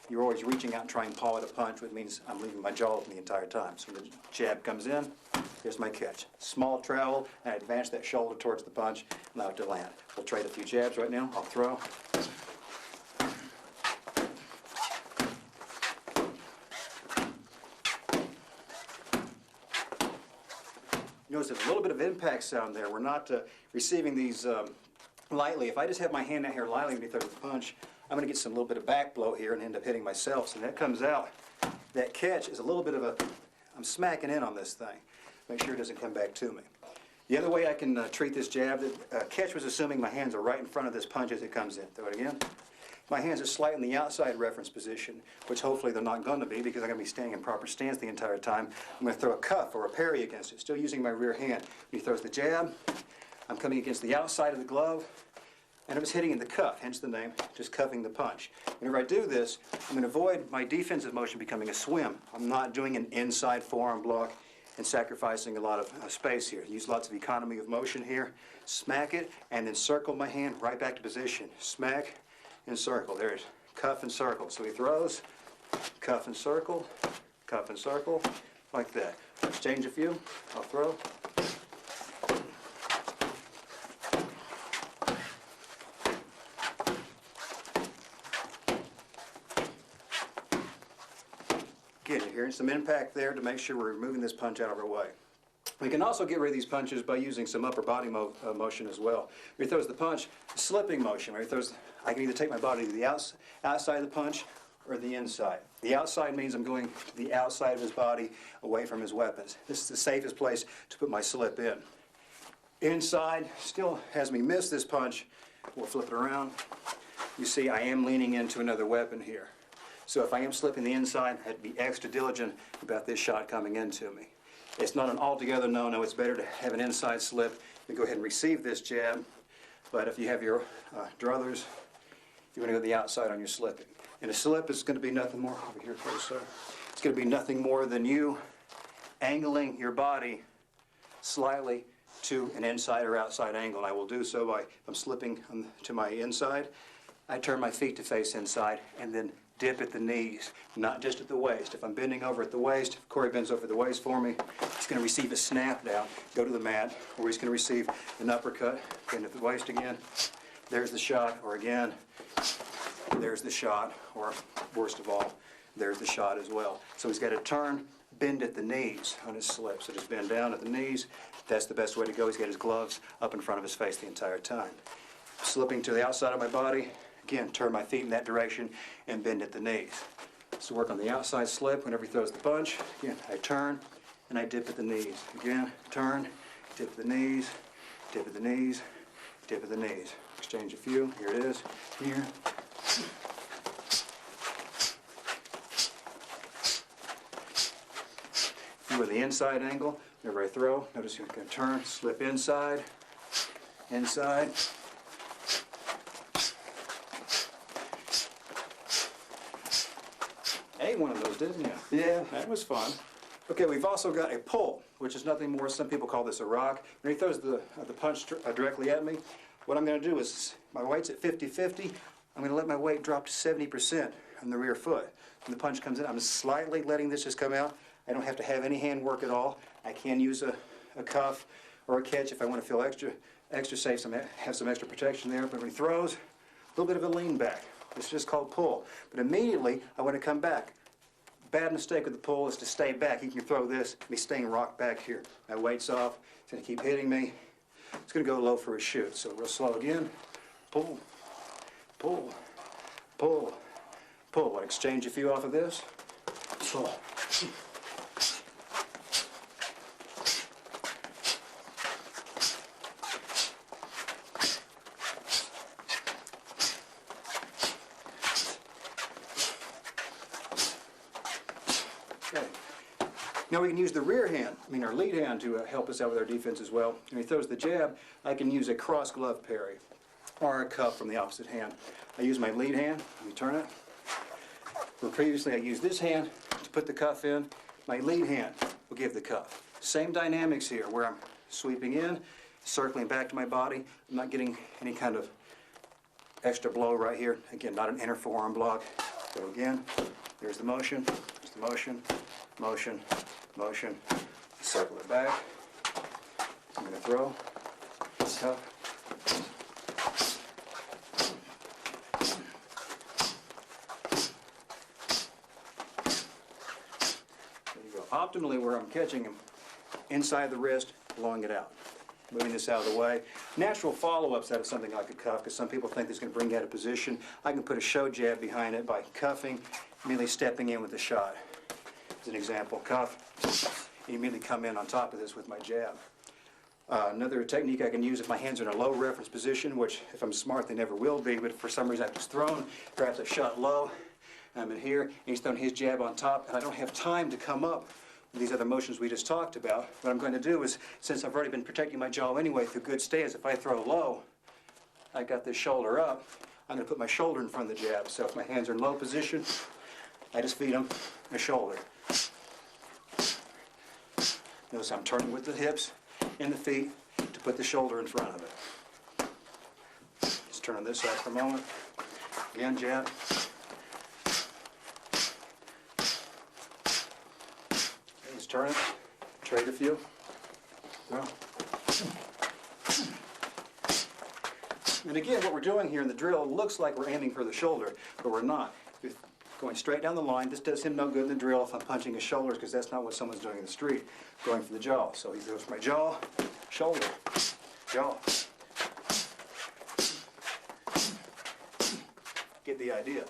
you're always reaching out and trying to paw at a punch, which means I'm leaving my jaw open the entire time. So when the jab comes in, here's my catch. Small travel, and I advance that shoulder towards the punch, allow it to land. We'll trade a few jabs right now. I'll throw. Notice there's a little bit of impact sound there. We're not receiving these lightly. If I just have my hand out here lightly when he throws the punch, I'm going to get some little bit of back blow here and end up hitting myself. So that comes out. That catch is a little bit of a, I'm smacking in on this thing. Make sure it doesn't come back to me. The other way I can treat this jab, catch was assuming my hands are right in front of this punch as it comes in. Throw it again. My hands are slightly in the outside reference position, which hopefully they're not going to be because I'm going to be standing in proper stance the entire time. I'm going to throw a cuff or a parry against it, still using my rear hand. When he throws the jab, I'm coming against the outside of the glove, and I'm just hitting in the cuff, hence the name, just cuffing the punch. Whenever I do this, I'm going to avoid my defensive motion becoming a swim. I'm not doing an inside forearm block and sacrificing a lot of space here. Use lots of economy of motion here. Smack it, and then circle my hand right back to position. Smack and circle. There it is. Cuff and circle. So he throws, cuff and circle, like that. Exchange a few. I'll throw. Again, you're hearing some impact there to make sure we're moving this punch out of our way. We can also get rid of these punches by using some upper body motion as well. When he throws the punch, slipping motion. When he throws, I can either take my body to the outside of the punch or the inside. The outside means I'm going to the outside of his body, away from his weapons. This is the safest place to put my slip in. Inside still has me miss this punch. We'll flip it around. You see I am leaning into another weapon here. So if I am slipping the inside, I have to be extra diligent about this shot coming into me. It's not an altogether no-no. It's better to have an inside slip and go ahead and receive this jab. But if you have your druthers, you want to go to the outside on your slipping. And a slip is going to be nothing more, over here please, sir. It's going to be nothing more than you angling your body slightly to an inside or outside angle. And I will do so by, if I'm slipping to my inside, I turn my feet to face inside and then dip at the knees, not just at the waist. If I'm bending over at the waist, if Corey bends over the waist for me, he's going to receive a snap down, go to the mat, or he's going to receive an uppercut, bend at the waist again. There's the shot, or again, there's the shot, or worst of all, there's the shot as well. So he's got to turn, bend at the knees on his slip. So just bend down at the knees. That's the best way to go. He's got his gloves up in front of his face the entire time. Slipping to the outside of my body, again, turn my feet in that direction and bend at the knees. So work on the outside slip whenever he throws the punch. Again, I turn and I dip at the knees. Again, turn, dip at the knees, dip at the knees, dip at the knees. Exchange a few. Here it is. Here. with the inside angle. Whenever I throw, notice you're going to turn, slip inside, inside. Ate one of those, didn't you? Yeah. That was fun. Okay, we've also got a pull, which is nothing more, some people call this a rock. When he throws the punch directly at me, what I'm going to do is, my weight's at 50-50, I'm going to let my weight drop to 70% on the rear foot. When the punch comes in, I'm slightly letting this just come out. I don't have to have any hand work at all. I can use a cuff or a catch if I want to feel extra safe, have some extra protection there. But when he throws, a little bit of a lean back. It's just called pull. But immediately, I want to come back. Bad mistake with the pull is to stay back. He can throw this, me staying rocked back here. My weight's off, it's going to keep hitting me. It's going to go low for a shoot. So real slow again. Pull, pull, pull, pull. I'll exchange a few off of this. Pull. Okay. Now we can use the rear hand, our lead hand, to help us out with our defense as well. When he throws the jab, I can use a cross glove parry or a cuff from the opposite hand. I use my lead hand. Let me turn it. Where previously I used this hand to put the cuff in, my lead hand will give the cuff. Same dynamics here, where I'm sweeping in, circling back to my body. I'm not getting any kind of extra blow right here. Again, not an inner forearm block. So again, there's the motion, there's the motion, motion, motion. Circle it back. I'm going to throw. Cuff. There you go. Optimally, where I'm catching him, inside the wrist, blowing it out. Moving this out of the way. Natural follow-ups out of something like a cuff, because some people think this is going to bring you out of position. I can put a show jab behind it by cuffing, immediately stepping in with the shot. As an example, cuff, and immediately come in on top of this with my jab. Another technique I can use if my hands are in a low reference position, which if I'm smart they never will be, but for some reason I've just thrown, perhaps I've shot low, I'm in here, and he's thrown his jab on top, and I don't have time to come up with these other motions we just talked about. What I'm going to do is, since I've already been protecting my jaw anyway through good stance, if I throw low, I got this shoulder up, I'm going to put my shoulder in front of the jab. So if my hands are in low position, I just feed them a shoulder. Notice I'm turning with the hips and the feet to put the shoulder in front of it. Just turn on this side for a moment. Again, jab. Just turn it. Trade a few. Well. And again, what we're doing here in the drill looks like we're aiming for the shoulder, but we're not. We're going straight down the line. This does him no good in the drill if I'm punching his shoulders, because that's not what someone's doing in the street, going for the jaw. So he goes for my jaw, shoulder, jaw. Get the idea.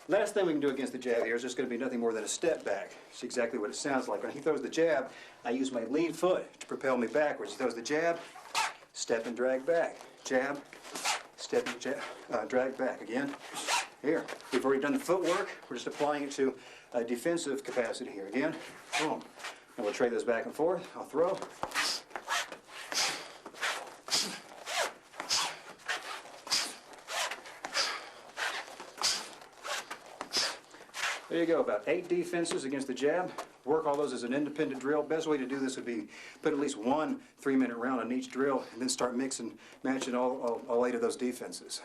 Last thing we can do against the jab here is just going to be nothing more than a step back. It's exactly what it sounds like. When he throws the jab, I use my lead foot to propel me backwards. He throws the jab, step and drag back. Jab, step and drag back. Again, here. We've already done the footwork. We're just applying it to a defensive capacity here. Again, boom. And we'll trade those back and forth. I'll throw. There you go, about 8 defenses against the jab. Work all those as an independent drill. Best way to do this would be put at least one 3-minute round on each drill and then start mixing, matching all 8 of those defenses.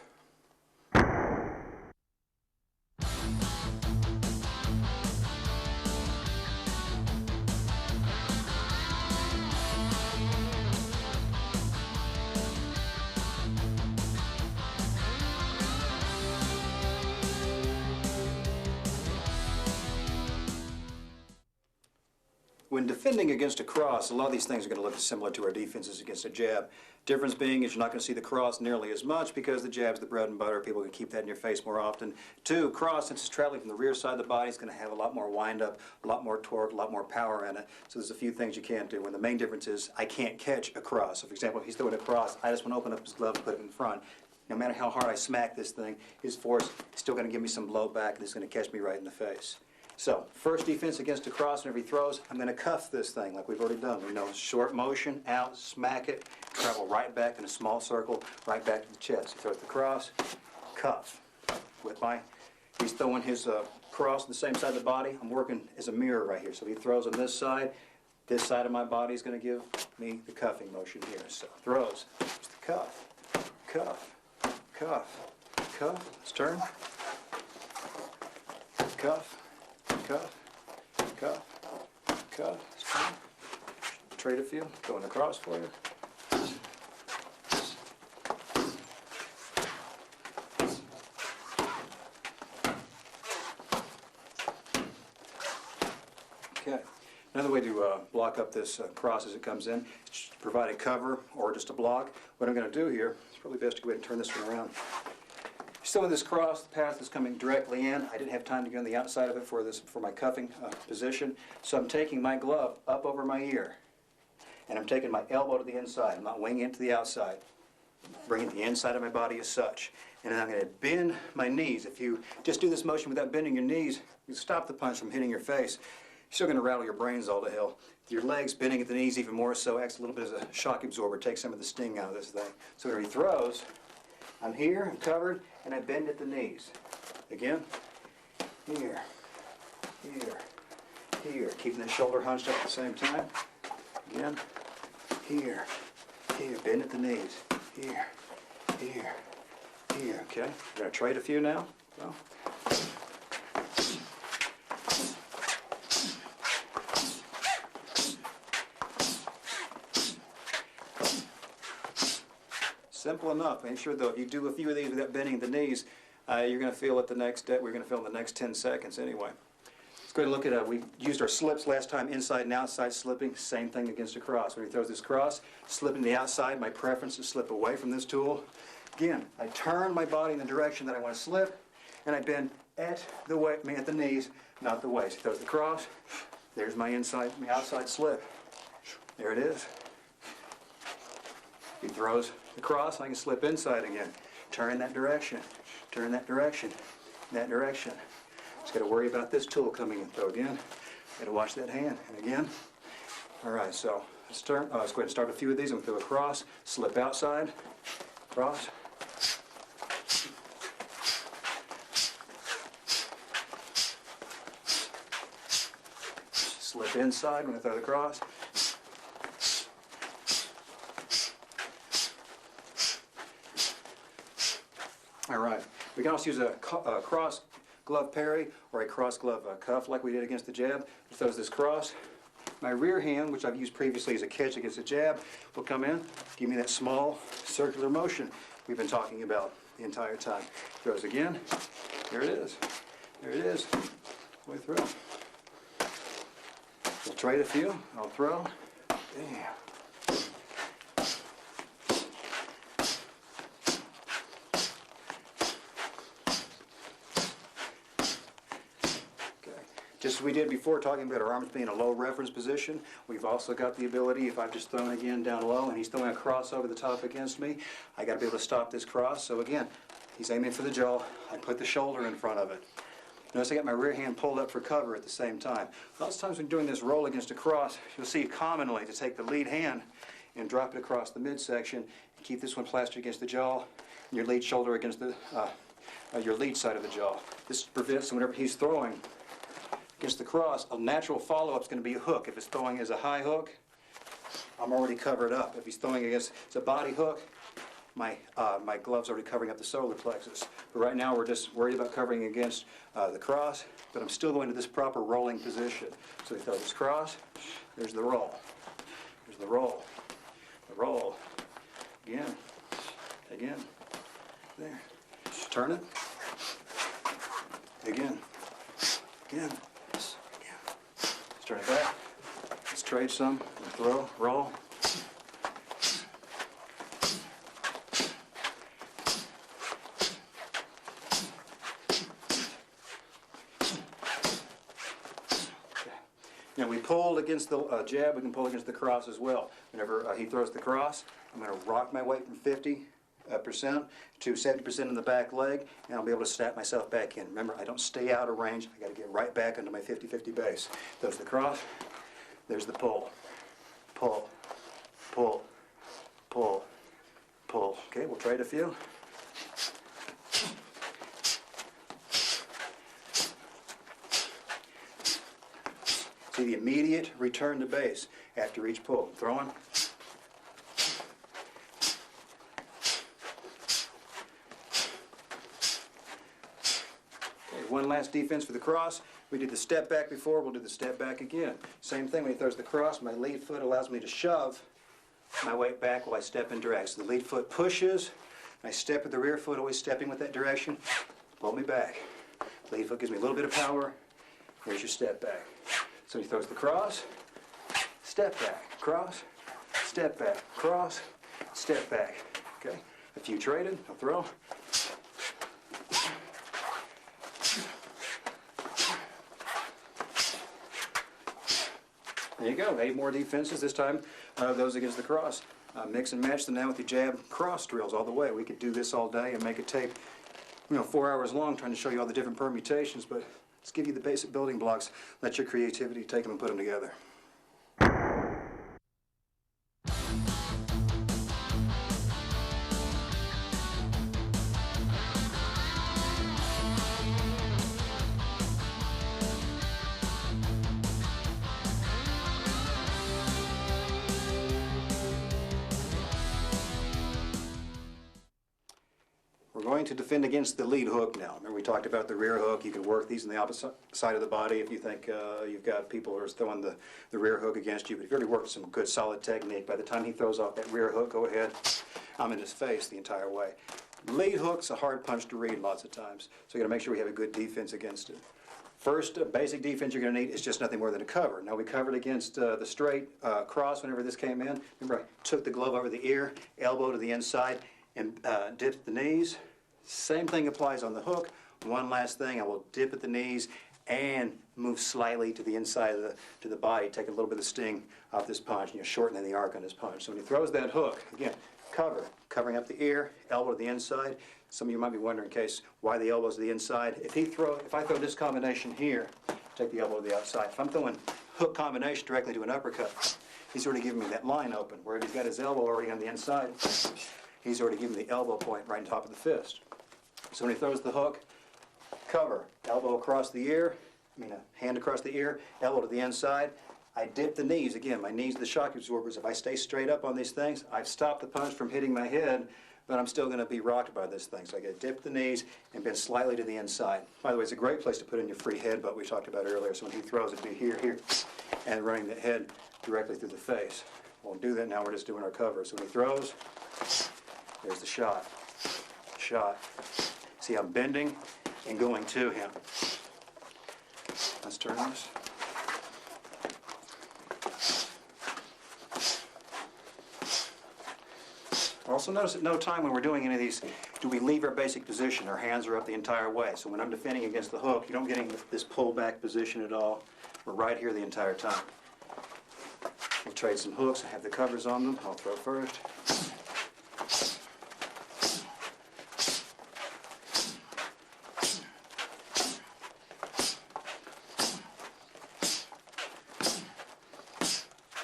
When defending against a cross, a lot of these things are going to look similar to our defenses against a jab. Difference being is you're not going to see the cross nearly as much because the jab's the bread and butter. People can keep that in your face more often. 2, cross, since it's traveling from the rear side of the body, it's going to have a lot more wind-up, a lot more torque, a lot more power in it. So there's a few things you can't do. And the main difference is I can't catch a cross. So for example, if he's throwing a cross, I just want to open up his glove and put it in front. No matter how hard I smack this thing, his force is still going to give me some blowback and it's going to catch me right in the face. So, first defense against a cross, whenever he throws, I'm going to cuff this thing like we've already done. We know short motion, out, smack it, travel right back in a small circle, right back to the chest. He throws the cross, cuff. With he's throwing his cross on the same side of the body. I'm working as a mirror right here. So he throws on this side of my body is going to give me the cuffing motion here. So throws, just the cuff, cuff, cuff, cuff. Let's turn. Cuff, cuff, cuff, cuff. Let's turn. Trade a few. Going across for you. Okay. Another way to block up this cross as it comes in is to provide a cover or just a block. What I'm going to do here, it's probably best to go ahead and turn this one around. Still with this cross, the path is coming directly in. I didn't have time to get on the outside of it for my cuffing position. So I'm taking my glove up over my ear. And I'm taking my elbow to the inside. I'm not winging it to the outside. Bringing the inside of my body as such. And then I'm going to bend my knees. If you just do this motion without bending your knees, you stop the punch from hitting your face. You're still going to rattle your brains all to hell. Your legs bending at the knees even more so acts a little bit as a shock absorber. Takes some of the sting out of this thing. So when he throws, I'm here, I'm covered, and I bend at the knees. Again, here, here, here. Keeping the shoulder hunched up at the same time. Again, here, here. Bend at the knees. Here, here, here. Okay, we're going to trade a few now. So. Simple enough. Make sure though, if you do a few of these without bending the knees, you're going to feel it the next day. We're going to feel in the next 10 seconds anyway. Let's go ahead and look at, we used our slips last time, inside and outside slipping. Same thing against a cross. When he throws this cross, slipping to the outside, my preference is slip away from this tool. Again, I turn my body in the direction that I want to slip, and I bend at the knees, not the waist. He throws the cross, there's my outside slip. There it is. He throws the cross, I can slip inside again. Turn that direction, turn that direction, that direction. Just got to worry about this tool coming in. Throw again. Got to watch that hand. And again. All right, so let's turn. Let's go ahead and start a few of these. I'm going to throw a cross, slip outside, cross. Slip inside when I throw the cross. All right, we can also use a cross glove parry or a cross glove cuff like we did against the jab. It throws this cross. My rear hand, which I've used previously as a catch against the jab, will come in, give me that small circular motion we've been talking about the entire time. Throws again. There it is. There it is. Way through. We'll trade a few. I'll throw. Damn. Just as we did before, talking about our arms being in a low reference position, we've also got the ability, if I've just thrown again down low and he's throwing a cross over the top against me, I got to be able to stop this cross. So again, he's aiming for the jaw. I put the shoulder in front of it. Notice I got my rear hand pulled up for cover at the same time. Lots of times when doing this roll against a cross, you'll see commonly to take the lead hand and drop it across the midsection and keep this one plastered against the jaw and your lead shoulder against the your lead side of the jaw. This prevents whenever he's throwing against the cross, a natural follow-up is going to be a hook. If it's throwing as a high hook, I'm already covered up. If he's throwing against it's a body hook, my glove's already covering up the solar plexus. But right now we're just worried about covering against the cross, but I'm still going to this proper rolling position. So we throw this cross, there's the roll. There's the roll. The roll. Again. Again. There. Turn it. Again. Again. Let's turn it back. Let's trade some. Throw, roll. Now we pulled against the jab, we can pull against the cross as well. Whenever he throws the cross, I'm going to rock my weight from 50 percent to 70% in the back leg, and I'll be able to snap myself back in. Remember, I don't stay out of range. I got to get right back into my 50-50 base. There's the cross. There's the pull. Pull. Pull. Pull. Pull. Okay, we'll trade a few. See the immediate return to base after each pull. Throwing. Okay, one last defense for the cross. We did the step back before, we'll do the step back again. Same thing when he throws the cross, my lead foot allows me to shove my weight back while I step in direct. So the lead foot pushes, I step with the rear foot, always stepping with that direction, pull me back. Lead foot gives me a little bit of power. Here's your step back. So he throws the cross, step back, cross, step back, cross, step back. Okay, a few traded, I'll throw. There you go, 8 more defenses, this time those against the cross. Mix and match them now with the jab cross drills all the way. We could do this all day and make a tape, 4 hours long trying to show you all the different permutations, but let's give you the basic building blocks. Let your creativity take them and put them together. We're going to defend against the lead hook now. Remember we talked about the rear hook. You can work these on the opposite side of the body if you think you've got people who are throwing the rear hook against you. But if you've already worked some good solid technique, by the time he throws off that rear hook, go ahead. I'm in his face the entire way. Lead hook's a hard punch to read lots of times, so you got to make sure we have a good defense against it. First basic defense you're going to need is just nothing more than a cover. Now we covered against the straight cross whenever this came in. Remember I took the glove over the ear, elbow to the inside, and dipped the knees. Same thing applies on the hook. One last thing, I will dip at the knees and move slightly to the inside of the body, take a little bit of the sting off this punch, and you're shortening the arc on this punch. So when he throws that hook, again, covering up the ear, elbow to the inside. Some of you might be wondering, Case, why the elbow's to the inside. If I throw this combination here, take the elbow to the outside. If I'm throwing hook combination directly to an uppercut, he's already giving me that line open. Where if he's got his elbow already on the inside, he's already giving the elbow point right on top of the fist. So when he throws the hook, cover, elbow across the ear, hand across the ear, elbow to the inside. I dip the knees. Again, my knees are the shock absorbers. If I stay straight up on these things, I've stopped the punch from hitting my head, but I'm still going to be rocked by this thing. So I got to dip the knees and bend slightly to the inside. By the way, it's a great place to put in your free head, but we talked about earlier. So when he throws, it'd be here, here, and running the head directly through the face. Won't do that now. We're just doing our cover. So when he throws, there's the shot. Shot. See, I'm bending and going to him. Let's turn this. Also notice at no time when we're doing any of these do we leave our basic position. Our hands are up the entire way. So when I'm defending against the hook, you don't get in this pull back position at all. We're right here the entire time. We'll trade some hooks. I have the covers on them. I'll throw first.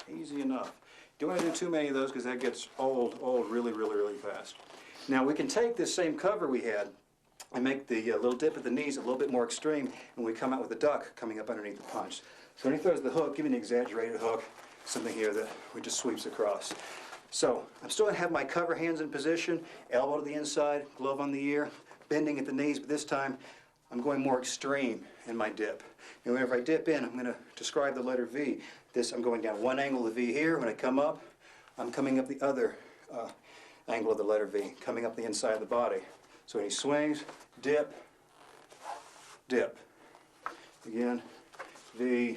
Easy enough. Don't want to do too many of those because that gets old really, really, really fast. Now we can take this same cover we had and make the little dip at the knees a little bit more extreme, and we come out with a duck coming up underneath the punch. So when he throws the hook, give me an exaggerated hook, something here that we just sweeps across. So I'm still going to have my cover hands in position, elbow to the inside, glove on the ear, bending at the knees, but this time I'm going more extreme in my dip. And whenever I dip in, I'm going to describe the letter V. I'm going down one angle of the V here. When I come up, I'm coming up the other angle of the letter V, coming up the inside of the body. So when he swings, dip, dip. Again, V,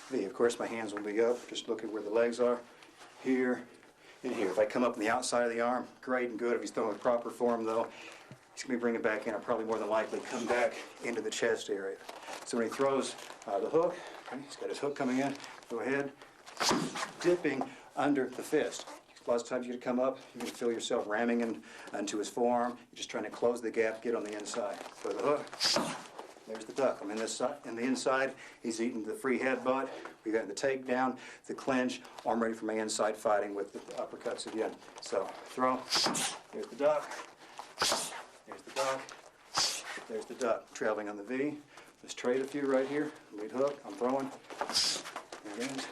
V. Of course, my hands will be up. Just look at where the legs are. Here and here. If I come up on the outside of the arm, great and good. If he's throwing with proper form, though, he's going to bring it back in. I'll probably more than likely come back into the chest area. So when he throws the hook, okay, he's got his hook coming in. Go ahead, dipping under the fist. Lots of times you're going to come up, you're going to feel yourself ramming into his forearm. You're just trying to close the gap, get on the inside. Throw the hook. There's the duck. I'm in this side, in the inside. He's eating the free headbutt. We got the takedown, the clinch. I'm ready for my inside fighting with the uppercuts again. So throw. There's the duck. There's the duck. There's the duck. Traveling on the V. Let's trade a few right here. Lead hook. I'm throwing. There it is.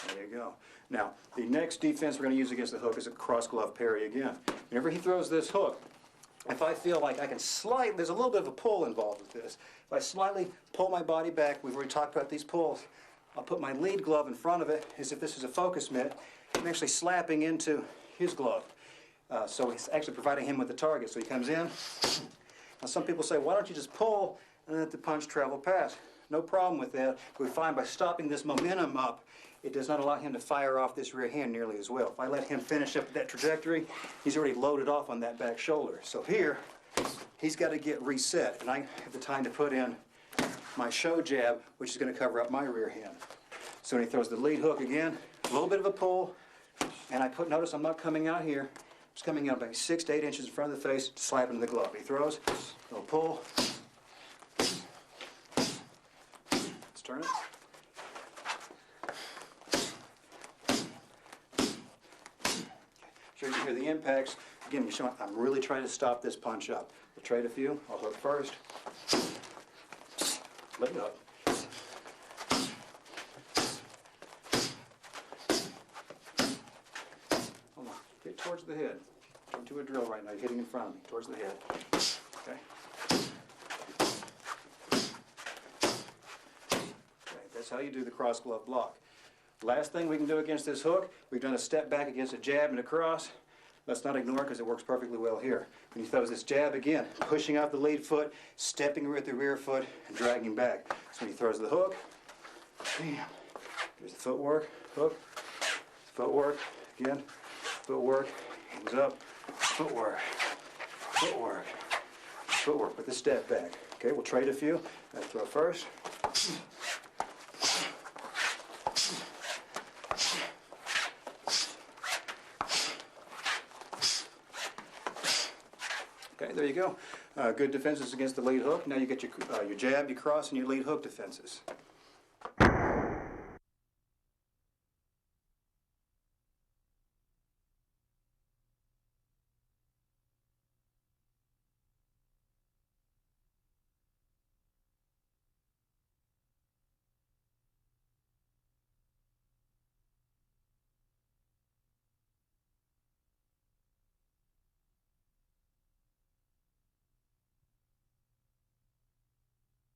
There you go. Now, the next defense we're going to use against the hook is a cross-glove parry again. Whenever he throws this hook, if I feel like I can slightly, there's a little bit of a pull involved with this. If I slightly pull my body back, we've already talked about these pulls, I'll put my lead glove in front of it as if this is a focus mitt. I'm actually slapping into his glove. So it's actually providing him with the target. So he comes in. Now some people say, why don't you just pull and let the punch travel past? No problem with that. We find by stopping this momentum up, it does not allow him to fire off this rear hand nearly as well. If I let him finish up that trajectory, he's already loaded off on that back shoulder. So here, he's got to get reset, and I have the time to put in my show jab, which is going to cover up my rear hand. So when he throws the lead hook again, a little bit of a pull, and notice I'm not coming out here. I'm just coming out about 6 to 8 inches in front of the face, slapping the glove. He throws, little pull. Let's turn it. Sure you can hear the impacts. Again, you're showing I'm really trying to stop this punch up. We'll trade a few. I'll hook first. Let it up. Hold on. Get towards the head. Don't do a drill right now. You're hitting in front of me. Towards the head. Okay. Okay. That's how you do the cross glove block. Last thing we can do against this hook, we've done a step back against a jab and a cross. Let's not ignore it because it works perfectly well here. When he throws this jab again, pushing out the lead foot, stepping with the rear foot, and dragging back. So when he throws the hook, bam, there's the footwork, hook, footwork, again, footwork, hands up, footwork, footwork, footwork with the step back. Okay, we'll trade a few. I throw first. Okay, there you go. Good defenses against the lead hook. Now you get your jab, your cross, and your lead hook defenses.